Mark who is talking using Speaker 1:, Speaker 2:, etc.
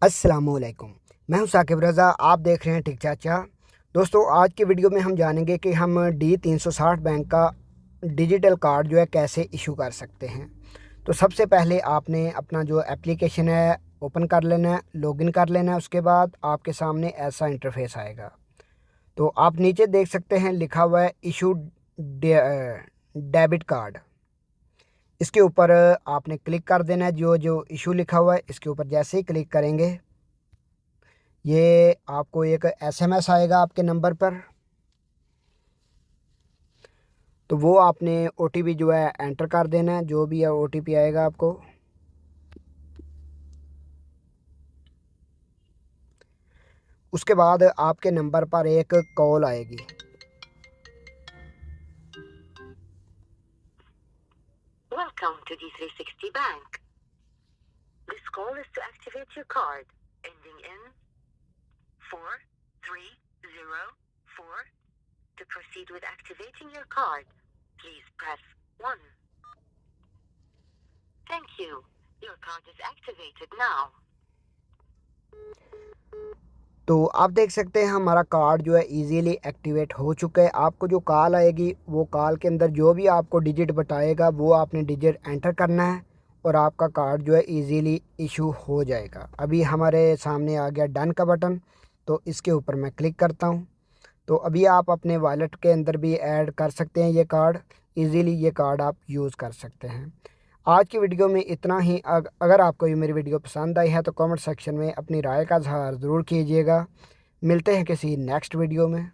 Speaker 1: अस्सलामुअलैकुम। मैं हूं साकिब रज़ा, आप देख रहे हैं टिक चाचा। दोस्तों, आज की वीडियो में हम जानेंगे कि हम D360 बैंक का डिजिटल कार्ड जो है कैसे इशू कर सकते हैं। तो सबसे पहले आपने अपना जो एप्लीकेशन है ओपन कर लेना है, लॉगिन कर लेना है। उसके बाद आपके सामने ऐसा इंटरफेस आएगा। तो आप नीचे देख सकते हैं लिखा हुआ है इशू डेबिट कार्ड। इसके ऊपर आपने क्लिक कर देना है। जो जो इशू लिखा हुआ है इसके ऊपर जैसे ही क्लिक करेंगे ये आपको एक एसएमएस आएगा आपके नंबर पर। तो वो आपने ओटीपी जो है एंटर कर देना है, जो भी है ओटीपी आएगा आपको। उसके बाद आपके नंबर पर एक कॉल आएगी।
Speaker 2: Welcome to D360 Bank. This call is to activate your card ending in 4304. To proceed with activating your card, please press 1. Thank you. Your card is activated now.
Speaker 1: तो आप देख सकते हैं हमारा कार्ड जो है इजीली एक्टिवेट हो चुका है। आपको जो कॉल आएगी वो कॉल के अंदर जो भी आपको डिजिट बताएगा वो आपने डिजिट एंटर करना है और आपका कार्ड जो है इजीली इशू हो जाएगा। अभी हमारे सामने आ गया डन का बटन, तो इसके ऊपर मैं क्लिक करता हूँ। तो अभी आप अपने वॉलेट के अंदर भी ऐड कर सकते हैं ये कार्ड। इजीली ये कार्ड आप यूज़ कर सकते हैं। आज की वीडियो में इतना ही। अगर आपको ये मेरी वीडियो पसंद आई है तो कमेंट सेक्शन में अपनी राय का इज़हार ज़रूर कीजिएगा। मिलते हैं किसी नेक्स्ट वीडियो में।